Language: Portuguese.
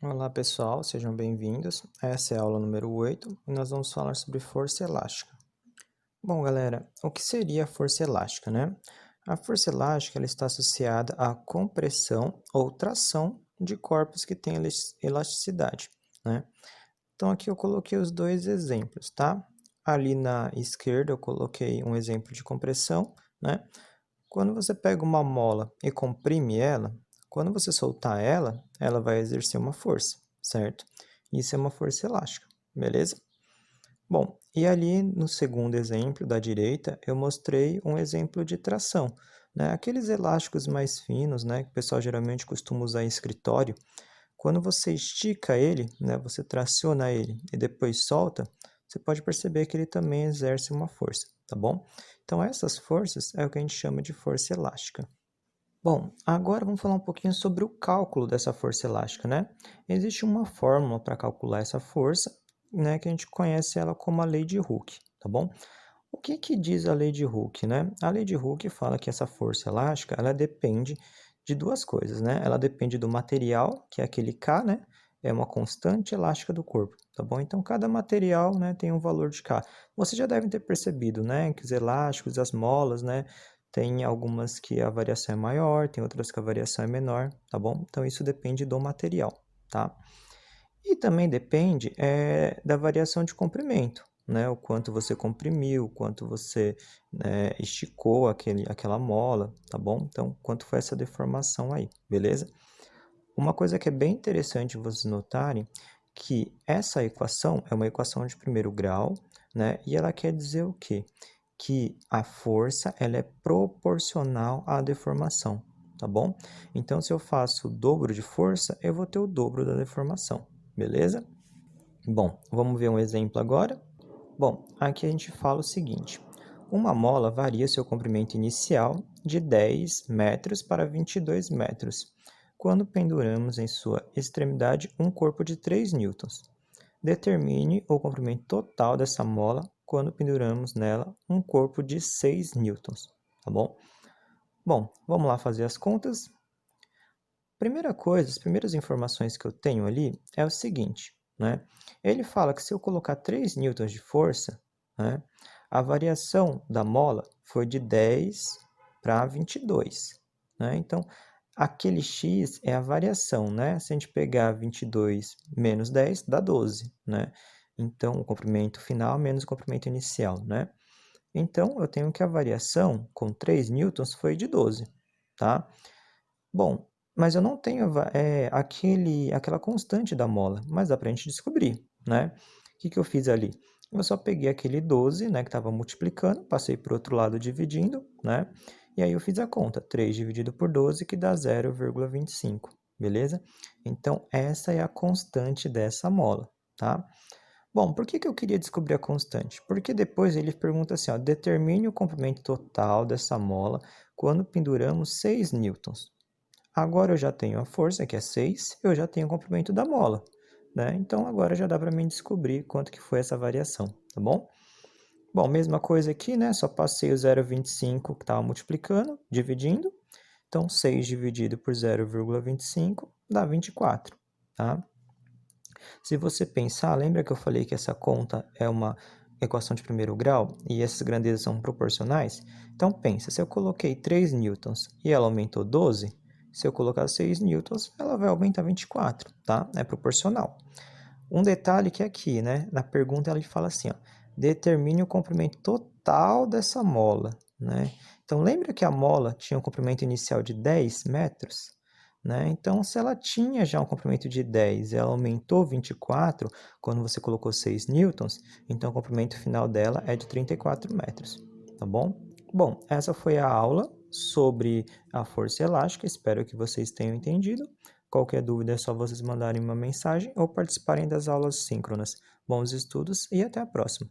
Olá pessoal, sejam bem-vindos. Essa é a aula número 8 e nós vamos falar sobre força elástica. Bom, galera, o que seria a força elástica, né? A força elástica ela está associada à compressão ou tração de corpos que têm elasticidade, né? Então aqui eu coloquei os dois exemplos, tá? Ali na esquerda eu coloquei um exemplo de compressão, né? Quando você pega uma mola e comprime ela, quando você soltar ela, ela vai exercer uma força, certo? Isso é uma força elástica, beleza? Bom, e ali no segundo exemplo da direita, eu mostrei um exemplo de tração, né? Aqueles elásticos mais finos, né, que o pessoal geralmente costuma usar em escritório, quando você estica ele, né, você traciona ele e depois solta, você pode perceber que ele também exerce uma força, tá bom? Então, essas forças é o que a gente chama de força elástica. Bom, agora vamos falar um pouquinho sobre o cálculo dessa força elástica, né? Existe uma fórmula para calcular essa força, né, que a gente conhece ela como a lei de Hooke, tá bom? O que que diz a lei de Hooke, né? A lei de Hooke fala que essa força elástica, ela depende de duas coisas, né? Ela depende do material, que é aquele K, né? É uma constante elástica do corpo, tá bom? Então, cada material, né, tem um valor de K. Vocês já devem ter percebido, né, que os elásticos, as molas, né, tem algumas que a variação é maior, tem outras que a variação é menor, tá bom? Então, isso depende do material, tá? E também depende da variação de comprimento, né? O quanto você comprimiu, o quanto você esticou aquela mola, tá bom? Então, quanto foi essa deformação aí, beleza? Uma coisa que é bem interessante vocês notarem que essa equação é uma equação de primeiro grau, né? E ela quer dizer o quê? Que a força ela é proporcional à deformação, tá bom? Então, se eu faço o dobro de força, eu vou ter o dobro da deformação, beleza? Bom, vamos ver um exemplo agora? Bom, aqui a gente fala o seguinte: uma mola varia seu comprimento inicial de 10 metros para 22 metros, quando penduramos em sua extremidade um corpo de 3 newtons. Determine o comprimento total dessa mola quando penduramos nela um corpo de 6 newtons, tá bom? Bom, vamos lá fazer as contas. Primeira coisa, as primeiras informações que eu tenho ali é o seguinte, né? Ele fala que se eu colocar 3 newtons de força, né, a variação da mola foi de 10 para 22, né? Então, aquele x é a variação, né? Se a gente pegar 22 menos 10, dá 12, né? Então, o comprimento final menos o comprimento inicial, né? Então, eu tenho que a variação com 3 newtons foi de 12, tá? Bom, mas eu não tenho aquela constante da mola, mas dá para a gente descobrir, né? O que que eu fiz ali? Eu só peguei aquele 12, né, que estava multiplicando, passei para o outro lado dividindo, né? E aí eu fiz a conta, 3 dividido por 12, que dá 0,25, beleza? Então, essa é a constante dessa mola, tá? Bom, por que que eu queria descobrir a constante? Porque depois ele pergunta assim, ó, determine o comprimento total dessa mola quando penduramos 6 newtons. Agora eu já tenho a força, que é 6, eu já tenho o comprimento da mola, né? Então agora já dá para mim descobrir quanto que foi essa variação, tá bom? Bom, mesma coisa aqui, né? Só passei o 0,25 que estava multiplicando, dividindo. Então 6 dividido por 0,25 dá 24, tá? Se você pensar, lembra que eu falei que essa conta é uma equação de primeiro grau e essas grandezas são proporcionais? Então pensa, se eu coloquei 3 newtons e ela aumentou 12, se eu colocar 6 newtons, ela vai aumentar 24, tá? É proporcional. Um detalhe que é aqui, né? Na pergunta ele fala assim, ó, determine o comprimento total dessa mola, né? Então lembra que a mola tinha um comprimento inicial de 10 metros? Né? Então, se ela tinha já um comprimento de 10 e ela aumentou 24 quando você colocou 6 newtons, então o comprimento final dela é de 34 metros, tá bom? Bom, essa foi a aula sobre a força elástica, espero que vocês tenham entendido. Qualquer dúvida é só vocês mandarem uma mensagem ou participarem das aulas síncronas. Bons estudos e até a próxima!